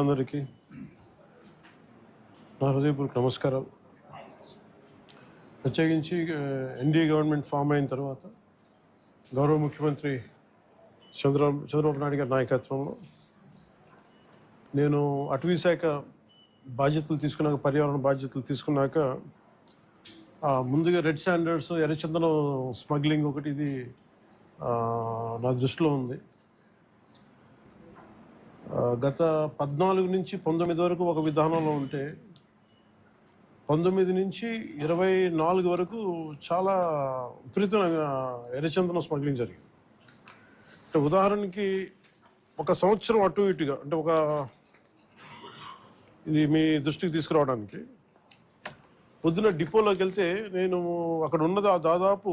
అందరికీ నా హృదయపూర్వక నమస్కారాలు. ప్రత్యేకించి ఎన్డీఏ గవర్నమెంట్ ఫామ్ అయిన తర్వాత గౌరవ ముఖ్యమంత్రి చంద్రబాబు నాయుడు గారి నాయకత్వంలో నేను అటవీ శాఖ బాధ్యతలు తీసుకున్నాక, పర్యావరణ బాధ్యతలు తీసుకున్నాక ముందుగా రెడ్ శాండర్స్, ఎర్రచందనం స్మగ్లింగ్ ఒకటి ఇది నా దృష్టిలో ఉంది. గత 14 నుంచి 19 వరకు ఒక విధానంలో ఉంటే 19 నుంచి 24 వరకు చాలా విపరీతంగా ఎర్రచందనం స్మగ్లింగ్ జరిగింది. అంటే ఉదాహరణకి ఒక సంవత్సరం అటు ఇటుగా, అంటే ఇది మీ దృష్టికి తీసుకురావడానికి, పొద్దున డిపోలోకి వెళ్తే నేను అక్కడ ఉన్నది దాదాపు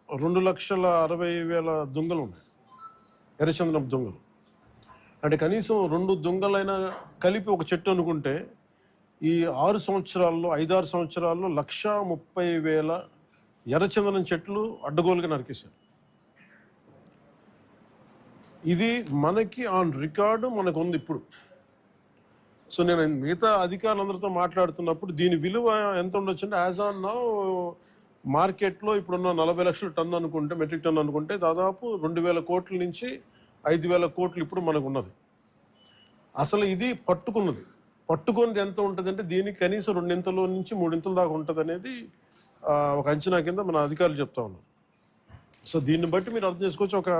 2,60,60,000 దొంగలు ఉన్నాయి, ఎర్రచందనం దొంగలు. అంటే కనీసం 2 దొంగలైనా కలిపి ఒక చెట్టు అనుకుంటే ఈ 5-6 సంవత్సరాల్లో 1,30,000 ఎర్రచందనం చెట్లు అడ్డగోలుగా నరికేశారు. ఇది మనకి ఆన్ రికార్డు మనకు ఉంది ఇప్పుడు. సో నేను మిగతా అధికారులందరితో మాట్లాడుతున్నప్పుడు దీని విలువ ఎంత ఉండొచ్చు అంటే, యాజ్ ఆన్ నౌ మార్కెట్లో ఇప్పుడున్న 40 లక్షల టన్ను అనుకుంటే, మెట్రిక్ టన్ అనుకుంటే, దాదాపు 2,000 కోట్ల నుంచి 5,000 కోట్లు ఇప్పుడు మనకు ఉన్నది. అసలు ఇది పట్టుకున్నది ఎంత ఉంటుంది అంటే, దీనికి కనీసం 2 నుంచి 3 దాకా ఉంటుంది అనేది ఒక అంచనా కింద మన అధికారులు చెప్తా ఉన్నారు. సో దీన్ని బట్టి మీరు అర్థం చేసుకోవచ్చు, ఒక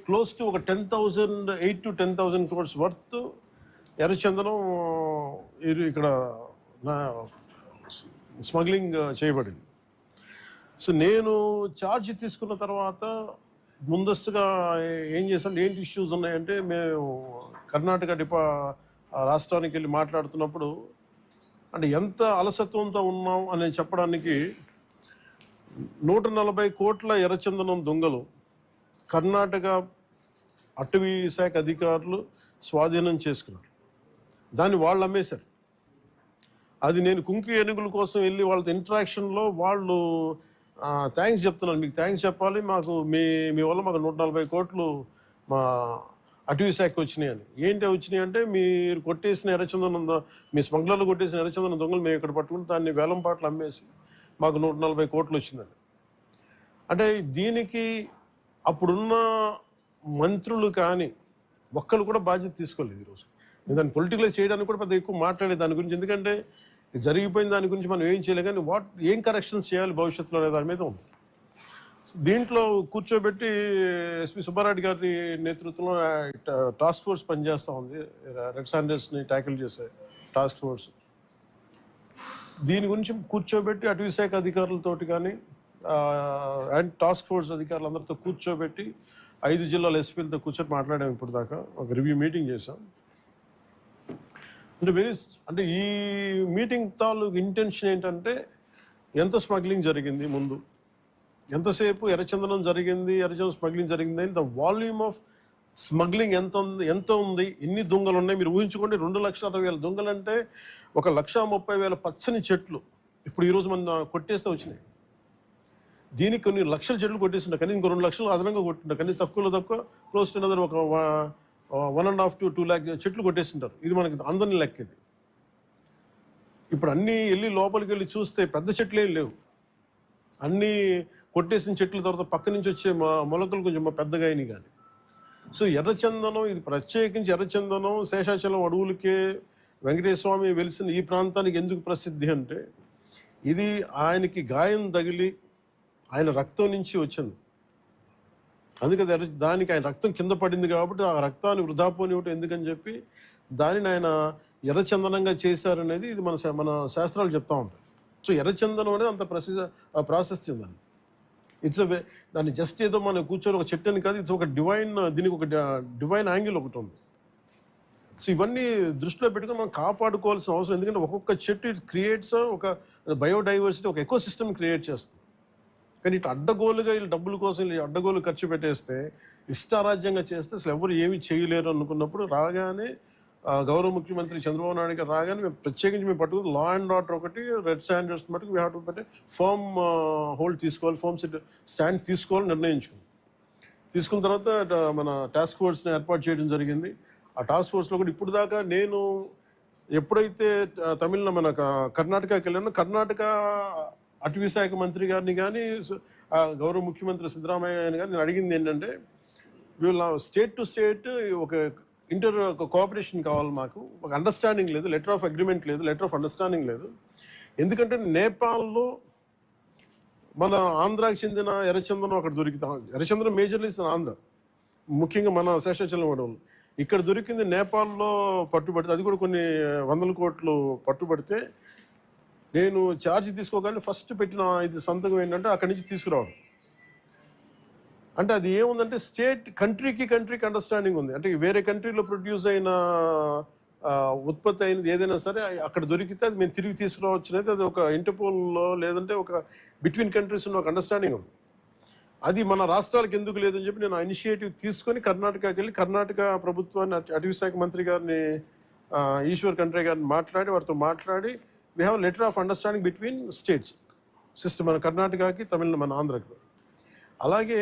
క్లోజ్ టు ఒక 8,000 to 10,000 crores వర్త్ ఎర్రచందనం ఇక్కడ స్మగ్లింగ్ చేయబడింది. సో నేను ఛార్జ్ తీసుకున్న తర్వాత ముందస్తుగా ఏం చేసాం, ఏంటి ఇష్యూస్ ఉన్నాయంటే, మేము కర్ణాటక రాష్ట్రానికి వెళ్ళి మాట్లాడుతున్నప్పుడు, అంటే ఎంత అలసత్వంతో ఉన్నాం అని చెప్పడానికి 140 కోట్ల ఎర్రచందనం దొంగలు కర్ణాటక అటవీ శాఖ అధికారులు స్వాధీనం చేసుకున్నారు. దాన్ని వాళ్ళు అమ్మేశారు. అది నేను కుంకి ఏనుగుల కోసం వెళ్ళి వాళ్ళతో ఇంటరాక్షన్లో వాళ్ళు థ్యాంక్స్ చెప్తున్నాను, మీకు థ్యాంక్స్ చెప్పాలి, మాకు మీ వల్ల మాకు 140 కోట్లు మా అటవీ శాఖకి వచ్చినాయి అని. ఏంటి వచ్చినాయి అంటే, మీరు కొట్టేసిన ఎర్రచందనం, మీ స్మగ్లర్లు కొట్టేసిన ఎర్రచందనం దొంగలు మేము ఇక్కడ పట్టుకుని దాన్ని వేలం పాటలు అమ్మేసి మాకు 140 కోట్లు వచ్చిందండి. అంటే దీనికి అప్పుడున్న మంత్రులు కానీ ఒక్కరు కూడా బాధ్యత తీసుకోలేదు. ఈరోజు నేను దాన్ని పొలిటికలైజ్ చేయడానికి కూడా పెద్ద ఎక్కువ మాట్లాడే దాని గురించి, ఎందుకంటే జరిగిపోయిన దాని గురించి మనం ఏం చేయలేం, కానీ ఏం కరెక్షన్స్ చేయాలి భవిష్యత్తులో అనే దాని మీద ఉంది. దీంట్లో కూర్చోబెట్టి ఎస్పీ సుబ్బారెడ్డి గారి నేతృత్వంలో టాస్క్ ఫోర్స్ పనిచేస్తూ ఉంది, రెడ్ శాండర్స్ని ట్యాకిల్ చేసే టాస్క్ ఫోర్స్. దీని గురించి కూర్చోబెట్టి అటవీ శాఖ అధికారులతోటి కానీ అండ్ టాస్క్ ఫోర్స్ అధికారులందరితో కూర్చోబెట్టి 5 జిల్లాల ఎస్పీలతో కూర్చొని మాట్లాడాము. ఇప్పుడు దాకా ఒక రివ్యూ మీటింగ్ చేసాం. అంటే ఈ మీటింగ్ తాలూకు ఇంటెన్షన్ ఏంటంటే, ఎంత స్మగ్లింగ్ జరిగింది, ముందు ఎంతసేపు ఎర్రచందనం స్మగ్లింగ్ జరిగింది అని, ద వాల్యూమ్ ఆఫ్ స్మగ్లింగ్ ఎంత ఉంది, ఎన్ని దొంగలు ఉన్నాయి మీరు ఊహించుకోండి. 2,60,000 దొంగలు అంటే 1,30,000 పచ్చని చెట్లు ఇప్పుడు ఈరోజు మన కొట్టేస్తే వచ్చినాయి. దీనికి కొన్ని లక్షల చెట్లు కొట్టేస్తుంటారు, కానీ ఇంకో 2 లక్షలు అదనంగా కొట్టింటారు, కానీ తక్కువ క్లోజ్ టు అనదర్ ఒక 1.5 to 2 lakh చెట్లు కొట్టేస్తుంటారు. ఇది మనకి అందరిని లెక్కేది. ఇప్పుడు అన్నీ వెళ్ళి లోపలికి వెళ్ళి చూస్తే పెద్ద చెట్లు ఏం లేవు, అన్నీ కొట్టేసిన చెట్ల తర్వాత పక్క నుంచి వచ్చే మొలకలు కొంచెం పెద్దగా అయినాయి కానీ. సో ఎర్రచందనం, ఇది ప్రత్యేకించి ఎర్రచందనం శేషాచలం అడవులకే వెంకటేశ్వర స్వామి వెలిసిన ఈ ప్రాంతానికి ఎందుకు ప్రసిద్ధి అంటే, ఇది ఆయనకి గాయం తగిలి ఆయన రక్తం నుంచి వచ్చింది. అందుకని దానికి ఆయన రక్తం కింద పడింది కాబట్టి ఆ రక్తాన్ని వృధా పోనివ్వటం ఎందుకని చెప్పి దానిని ఆయన ఎర్రచందనంగా చేశారనేది ఇది మన శాస్త్రాలు చెప్తా ఉంటాయి. సో ఎర్రచందనం అనేది అంత ప్రాశస్త్యం దాన్ని. దాన్ని జస్ట్ ఏదో మనం కూర్చొని ఒక చెట్టు అని కాదు, ఇట్స్ ఒక దీనికి ఒక డివైన్ యాంగిల్ ఒకటి ఉంది. సో ఇవన్నీ దృష్టిలో పెట్టుకుని మనం కాపాడుకోవాల్సిన అవసరం, ఎందుకంటే ఒక్కొక్క చెట్టు ఇట్ క్రియేట్స్ ఒక బయోడైవర్సిటీ, ఒక ఎకో సిస్టమ్ క్రియేట్ చేస్తుంది. కానీ ఇటు అడ్డగోలుగా వీళ్ళు డబ్బుల కోసం అడ్డగోలు ఖర్చు పెట్టేస్తే, ఇష్టారాజ్యంగా చేస్తే అసలు ఎవరు ఏమీ చేయలేరు అనుకున్నప్పుడు రాగానే గౌరవ ముఖ్యమంత్రి చంద్రబాబు నాయుడు గారు రాగానే మేము ప్రత్యేకించి మేము పట్టుకుని లా అండ్ ఆర్డర్ ఒకటి, రెడ్ శాండర్స్ మటుకు వీ హ్యావ్ టు పెట్టి ఫర్మ్ హోల్డ్ తీసుకోవాలి, ఫర్మ్ స్టాండ్ తీసుకోవాలని నిర్ణయించుకుంది. తీసుకున్న తర్వాత మన టాస్క్ ఫోర్స్ని ఏర్పాటు చేయడం జరిగింది. ఆ టాస్క్ ఫోర్స్లో కూడా ఇప్పుడు దాకా నేను ఎప్పుడైతే తమిళ మన కర్ణాటకకి వెళ్ళానో, కర్ణాటక అటవీ శాఖ మంత్రి గారిని కానీ గౌరవ ముఖ్యమంత్రి సిద్ధరామయ్య కానీ నేను అడిగింది ఏంటంటే, వీళ్ళ స్టేట్ టు స్టేట్ ఒక కోఆపరేషన్ కావాలి, మాకు ఒక అండర్స్టాండింగ్ లేదు, లెటర్ ఆఫ్ అగ్రిమెంట్ లేదు, లెటర్ ఆఫ్ అండర్స్టాండింగ్ లేదు. ఎందుకంటే నేపాల్లో మన ఆంధ్రాకి చెందిన ఎర్రచందనం అక్కడ దొరికితే, ఎర్రచందనం మేజర్లీ ఆంధ్ర, ముఖ్యంగా మన శేషాచలం అడవులు, ఇక్కడ దొరికింది నేపాల్లో పట్టుబడితే, అది కూడా కొన్ని 100 కోట్లు పట్టుబడితే, నేను ఛార్జ్ తీసుకోగానే ఫస్ట్ పెట్టిన ఇది సంతకం ఏంటంటే అక్కడి నుంచి తీసుకురావడం. అంటే అది ఏముందంటే కంట్రీకి అండర్స్టాండింగ్ ఉంది. అంటే వేరే కంట్రీలో ప్రొడ్యూస్ అయిన ఉత్పత్తి అయినది ఏదైనా సరే అక్కడ దొరికితే అది మేము తిరిగి తీసుకురావచ్చు అనేది, అది ఒక ఇంటర్పోల్లో లేదంటే ఒక బిట్వీన్ కంట్రీస్ ఉన్న ఒక అండర్స్టాండింగ్ ఉంది. అది మన రాష్ట్రాలకు ఎందుకు లేదని చెప్పి నేను ఇనిషియేటివ్ తీసుకొని కర్ణాటకకి వెళ్ళి కర్ణాటక ప్రభుత్వాన్ని, అటవీ శాఖ మంత్రి గారిని ఈశ్వర్ ఖండ్రే గారిని మాట్లాడి, వారితో మాట్లాడి we have letter of understanding between states system, మన కర్ణాటకకి మన ఆంధ్రకి. అలాగే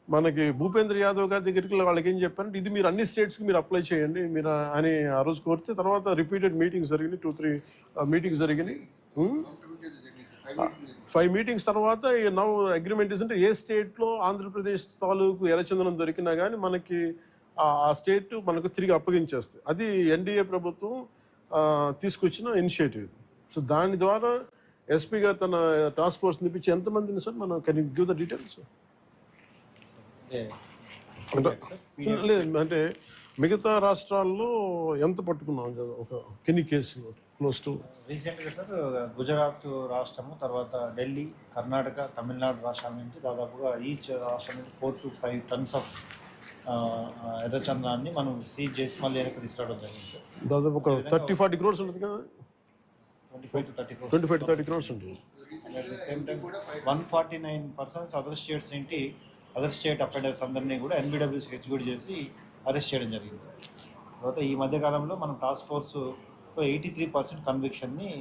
మనకి భూపేంద్ర యాదవ్ గారి దగ్గరికి వాళ్ళకి ఏం చెప్పారంటే, ఇది మీరు అన్ని స్టేట్స్కి మీరు అప్లై చేయండి మీరు అని ఆ రోజు కోరితే, తర్వాత రిపీటెడ్ మీటింగ్స్ జరిగినాయి, 2-3 మీటింగ్స్ జరిగినాయి. 5 మీటింగ్స్ తర్వాత నౌ అగ్రిమెంట్ అంటే ఏ స్టేట్లో ఆంధ్రప్రదేశ్ తాలూకు ఎర్రచందనం దొరికినా కానీ మనకి ఆ స్టేట్ మనకు తిరిగి అప్పగించేస్తుంది. అది ఎన్డీఏ ప్రభుత్వం తీసుకొచ్చిన ఇనిషియేటివ్. సో దాని ద్వారా ఎస్పీ గారు తన టాస్క్ ఫోర్స్ నిపించి ఎంతమందిని సార్ మనం can you give the details? లేదు అంటే మిగతా రాష్ట్రాల్లో ఎంత పట్టుకున్నాం కదా, ఒక కెన్ని కేసులు క్లోజ్ టు రీసెంట్గా సార్ గుజరాత్ రాష్ట్రము, తర్వాత ఢిల్లీ, కర్ణాటక, తమిళనాడు రాష్ట్రాల నుంచి దాదాపుగా ఈచ్ రాష్ట్రం నుంచి 4 to 5 tons ఆఫ్ ఎర్రచందనాన్ని మనం సీజ్ చేసి మళ్ళీ వెనక్కి తీసుకురావడం జరిగింది సార్. దాదాపు ఒక 30-40 crores ఉంటుంది కదా, 25 to 30 crores. 25-30 crores ఉంటుంది. At the same time 149 persons other states ఏంటి, అదర్ స్టేట్ అఫెండర్స్ అందరినీ కూడా NBWC ఎగ్జిక్యూట్ చేసి అరెస్ట్ చేయడం జరిగింది సార్. తర్వాత ఈ మధ్యకాలంలో మనం టాస్క్ ఫోర్స్ 83% కన్విక్షన్ని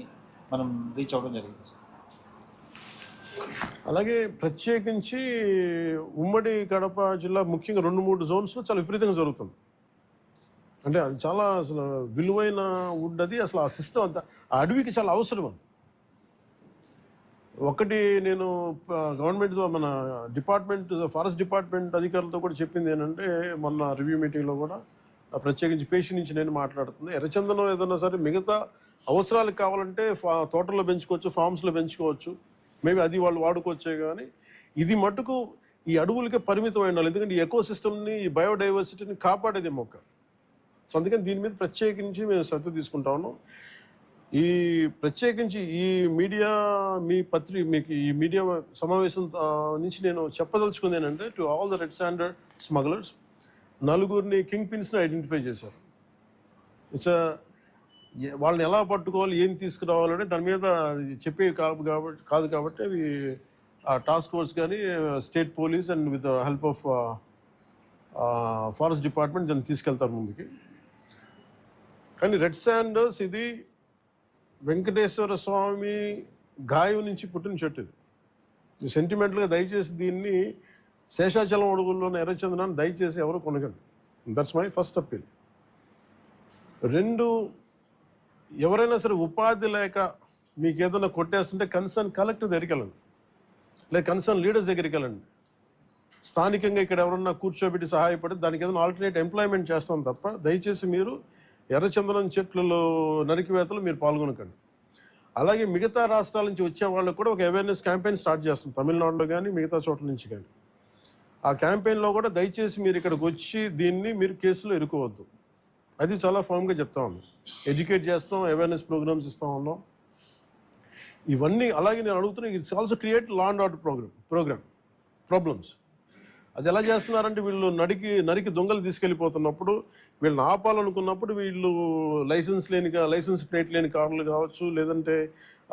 మనం రీచ్ అవ్వడం జరిగింది సార్. అలాగే ప్రత్యేకించి ఉమ్మడి కడప జిల్లా ముఖ్యంగా 2-3 జోన్స్లో చాలా విపరీతంగా జరుగుతుంది. అంటే అది చాలా అసలు విలువైన వుడ్, అది అసలు ఆ సిస్టమ్ అంతా ఆ అడవికి చాలా అవసరం. అది ఒకటి నేను గవర్నమెంట్తో మన డిపార్ట్మెంట్ ఫారెస్ట్ డిపార్ట్మెంట్ అధికారులతో కూడా చెప్పింది ఏంటంటే, మొన్న రివ్యూ మీటింగ్లో కూడా ప్రత్యేకించి పేషి నుంచి నేను మాట్లాడుతుంది, ఎర్రచందనం ఏదైనా సరే మిగతా అవసరాలకు కావాలంటే తోటల్లో పెంచుకోవచ్చు, ఫార్మ్స్లో పెంచుకోవచ్చు, మేబీ అది వాళ్ళు వాడుకోవచ్చే. కానీ ఇది మటుకు ఈ అడవులకే పరిమితం అయినాలి, ఎందుకంటే ఈ ఎకో సిస్టమ్ని, ఈ బయోడైవర్సిటీని కాపాడేది మొక్క. సో అందుకని దీని మీద ప్రత్యేకించి మేము శ్రద్ధ తీసుకుంటా ఉన్నాం. ఈ ప్రత్యేకించి ఈ మీడియా మీకు ఈ మీడియా సమావేశం నుంచి నేను చెప్పదలుచుకుంది ఏంటంటే, to all the red sander smugglers, 4 king పిన్స్ని ఐడెంటిఫై చేశారు. ఇట్స్ వాళ్ళని ఎలా పట్టుకోవాలి, ఏం తీసుకురావాలంటే దాని మీద చెప్పేవి కాదు కాబట్టి అవి ఆ టాస్క్ ఫోర్స్ కానీ state police and with help of forest department దాన్ని తీసుకెళ్తారు ముందుకి. కానీ రెడ్ శాండర్స్ ఇది వెంకటేశ్వర స్వామి గాయం నుంచి పుట్టిన చెట్టు. ఇది సెంటిమెంటల్గా దయచేసి దీన్ని శేషాచలం అడవుల్లోని ఎర్రచందనాన్ని దయచేసి ఎవరు కొనగండి. That's my first appeal. 2, ఎవరైనా సరే ఉపాధి లేక మీకు ఏదైనా కొట్టేస్తుంటే కన్సర్న్ కలెక్టర్ దగ్గరికి వెళ్ళండి, లేదా కన్సర్న్ లీడర్స్ దగ్గరికి వెళ్ళండి. స్థానికంగా ఇక్కడ ఎవరన్నా కూర్చోబెట్టి సహాయపడి దానికి ఏదైనా ఆల్టర్నేట్ ఎంప్లాయ్మెంట్ చేస్తాం తప్ప దయచేసి మీరు ఎర్రచందనం చెట్లలో నరికివేతలు మీరు పాల్గొనకండి. అలాగే మిగతా రాష్ట్రాల నుంచి వచ్చే వాళ్ళకు కూడా ఒక అవేర్నెస్ క్యాంపెయిన్ స్టార్ట్ చేస్తాం, తమిళనాడులో కానీ మిగతా చోట్ల నుంచి కానీ. ఆ క్యాంపెయిన్లో కూడా దయచేసి మీరు ఇక్కడికి వచ్చి దీన్ని మీరు కేసులో ఇరుకోవద్దు, అది చాలా ఫామ్గా చెప్తా ఉన్నాం. ఎడ్యుకేట్ చేస్తాం, అవేర్నెస్ ప్రోగ్రామ్స్ ఇస్తూ ఉన్నాం, ఇవన్నీ. అలాగే నేను అడుగుతున్నా, it's also create law and order problems. అది ఎలా చేస్తున్నారంటే, వీళ్ళు నరికి దొంగలు తీసుకెళ్ళిపోతున్నప్పుడు వీళ్ళని ఆపాలనుకున్నప్పుడు వీళ్ళు లైసెన్స్ ప్లేట్ లేని కార్లు కావచ్చు, లేదంటే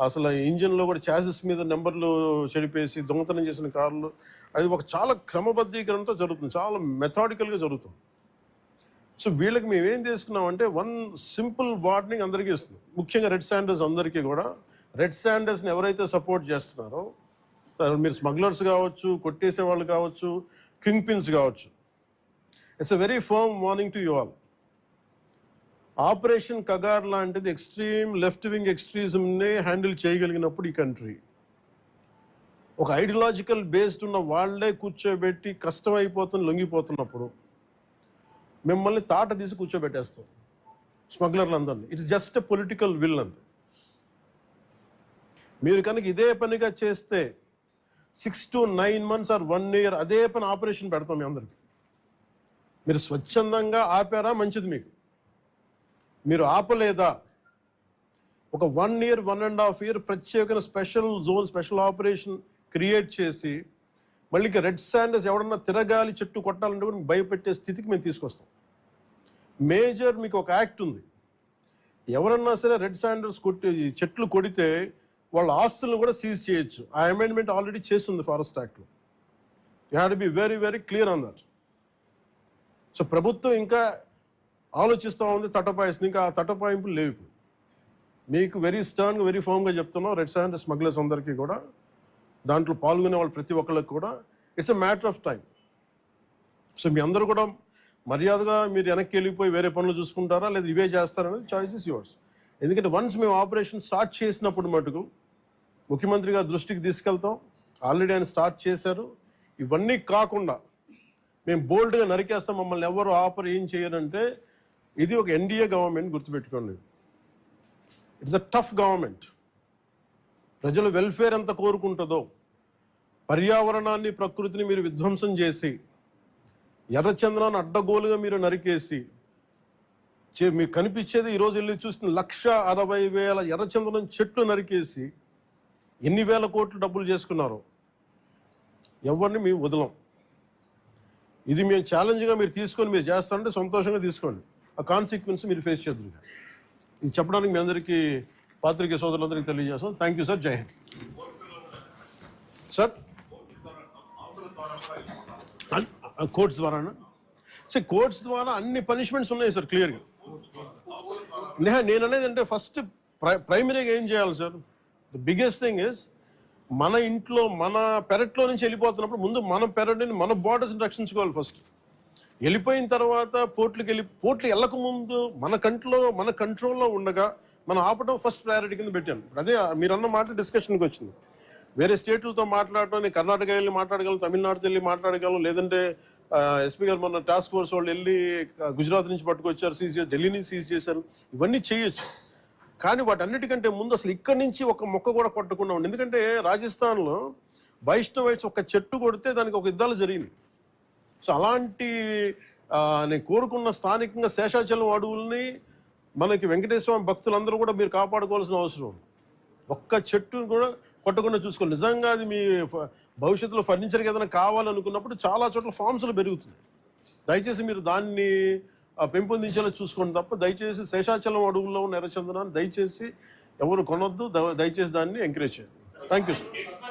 అసలు ఇంజిన్లో కూడా చాసిస్ మీద నెంబర్లు చెడిపేసి దొంగతనం చేసిన కార్లు, అది ఒక చాలా క్రమబద్ధీకరణతో జరుగుతుంది, చాలా మెథాడికల్గా జరుగుతుంది. సో వీళ్ళకి మేము ఏం చేసుకున్నామంటే, 1 సింపుల్ వార్నింగ్ అందరికీ ఇస్తుంది, ముఖ్యంగా రెడ్ శాండర్స్ అందరికీ కూడా. రెడ్ శాండర్స్ని ఎవరైతే సపోర్ట్ చేస్తున్నారో, మీరు స్మగ్లర్స్ కావచ్చు, కొట్టేసే వాళ్ళు కావచ్చు, కింగ్ పిన్స్ కావచ్చు, it's a very firm warning to you all. Operation Kagar లాంటిది ఎక్స్ట్రీమ్ లెఫ్ట్ వింగ్ ఎక్స్ట్రీజంని హ్యాండిల్ చేయగలిగినప్పుడు ఈ కంట్రీ ఒక ఐడియాలజికల్ బేస్డ్ ఉన్న వాళ్ళే కూర్చోబెట్టి కష్టమైపోతుంది లొంగిపోతున్నప్పుడు మిమ్మల్ని తాట తీసి కూర్చోబెట్టేస్తాం స్మగ్లర్లు అందరినీ. It's just a political will అంతే. మీరు కనుక ఇదే పనిగా చేస్తే 6 to 9 months ఆర్ 1 year అదే పని ఆపరేషన్ పెడతాం మీ అందరికి. మీరు స్వచ్ఛందంగా ఆపారా మంచిది, మీకు మీరు ఆపలేదా ఒక 1 year 1.5 year ప్రత్యేకమైన special zone special operation create చేసి మళ్ళీ రెడ్ శాండర్స్ ఎవడన్నా తిరగాలి చెట్టు కొట్టాలంటే కూడా భయపెట్టే స్థితికి మేము తీసుకొస్తాం. మేజర్ మీకు ఒక యాక్ట్ ఉంది, ఎవరన్నా సరే రెడ్ శాండర్స్ చెట్లు కొడితే వాళ్ళ ఆస్తులను కూడా సీజ్ చేయొచ్చు. ఆ అమెండ్మెంట్ ఆల్రెడీ చేస్తుంది ఫారెస్ట్ యాక్ట్లో. You have to be very very clear on that. So ప్రభుత్వం ఇంకా ఆలోచిస్తూ ఉంది తటపాయిస్తుంది, ఇంకా ఆ తటపాయింపులు లేవు. మీకు వెరీ స్టర్న్గా వెరీ ఫర్మ్గా చెప్తున్నాం, రెడ్ శాండర్ స్మగ్లర్స్ అందరికీ కూడా దాంట్లో పాల్గొనే వాళ్ళు ప్రతి ఒక్కరికి కూడా it's a matter of time. So మీ అందరూ కూడా మర్యాదగా మీరు వెనక్కి వెళ్ళిపోయి వేరే పనులు చూసుకుంటారా లేదా ఇవే చేస్తారనేది చాయిస్ ఇస్ యువర్స్. ఎందుకంటే వన్స్ మేము ఆపరేషన్ స్టార్ట్ చేసినప్పుడు మటుకు ముఖ్యమంత్రి గారి దృష్టికి తీసుకెళ్తాం, ఆల్రెడీ ఆయన స్టార్ట్ చేశారు. ఇవన్నీ కాకుండా మేము బోల్డ్గా నరికేస్తాం, మమ్మల్ని ఎవరు ఏం చేయరంటే ఇది ఒక ఎన్డీఏ గవర్నమెంట్, గుర్తుపెట్టుకోండి. It's a tough government. ప్రజల వెల్ఫేర్ ఎంత కోరుకుంటుందో పర్యావరణాన్ని ప్రకృతిని మీరు విధ్వంసం చేసి ఎర్రచంద్రాన్ని అడ్డగోలుగా మీరు నరికేసి మీకు కనిపించేది ఈరోజు వెళ్ళి చూస్తున్న 1,60,000 ఎర్రచంద్రం చెట్లు నరికేసి ఎన్ని వేల కోట్లు డబ్బులు చేసుకున్నారో ఎవరిని మేము వదలం. ఇది మేము ఛాలెంజ్గా మీరు తీసుకొని మీరు చేస్తారంటే సంతోషంగా తీసుకోండి, ఆ కాన్సిక్వెన్స్ మీరు ఫేస్ చేద్దరు. ఇది చెప్పడానికి మీ అందరికీ పాత్రికేయ సోదరులందరికీ తెలియజేస్తాం. Thank you sir. జై హింద్ సార్. కోర్ట్స్ ద్వారానా సార్? కోర్ట్స్ ద్వారా అన్ని పనిష్మెంట్స్ ఉన్నాయి సార్ క్లియర్గా. నేను అనేది అంటే ఫస్ట్ ప్రైమరీగా ఏం చేయాలి sir? The biggest thing is మన ఇంట్లో మన పెరట్లో నుంచి వెళ్ళిపోతున్నప్పుడు ముందు మన పెరట్ని మన బార్డర్స్ని రక్షించుకోవాలి ఫస్ట్. వెళ్ళిపోయిన తర్వాత పోర్ట్లు వెళ్ళక ముందు మన కంట్రోల్లో ఉండగా మనం ఆపడం ఫస్ట్ ప్రయారిటీ కింద పెట్టాను. అదే మీరు అన్న మాట డిస్కషన్కి వచ్చింది. వేరే స్టేట్లతో మాట్లాడటం, నేను కర్ణాటక వెళ్ళి మాట్లాడగలను, తమిళనాడుతో వెళ్ళి మాట్లాడగలను, లేదంటే ఎస్పీ గారు మొన్న టాస్క్ ఫోర్స్ వాళ్ళు వెళ్ళి గుజరాత్ నుంచి పట్టుకొచ్చారు, సీజ్ చేసి ఢిల్లీ నుంచి సీజ్ చేశారు. ఇవన్నీ చేయొచ్చు, కానీ వాటన్నిటికంటే ముందు అసలు ఇక్కడి నుంచి ఒక మొక్క కూడా కొట్టకుండా ఉండి. ఎందుకంటే రాజస్థాన్లో వైష్ణవైట్స్ ఒక చెట్టు కొడితే దానికి ఒక యుద్ధాలు జరిగినాయి. సో అలాంటి నేను కోరుకున్న స్థానికంగా శేషాచలం అడవుల్ని మనకి వెంకటేశ్వర భక్తులందరూ కూడా మీరు కాపాడుకోవాల్సిన అవసరం ఉంది. ఒక్క చెట్టును కూడా కొట్టకుండా చూసుకోవాలి. నిజంగా అది మీ భవిష్యత్తులో ఫర్నిచర్కి ఏదైనా కావాలనుకున్నప్పుడు చాలా చోట్ల ఫామ్స్లు పెరుగుతుంది. దయచేసి మీరు దాన్ని పెంపొందించేలా చూసుకోండి తప్ప దయచేసి శేషాచలం అడవుల్లో ఉన్న ఎర్రచందనాన్ని దయచేసి ఎవరు కొనొద్దు, దయచేసి దాన్ని ఎంకరేజ్ చేయండి. Thank you sir.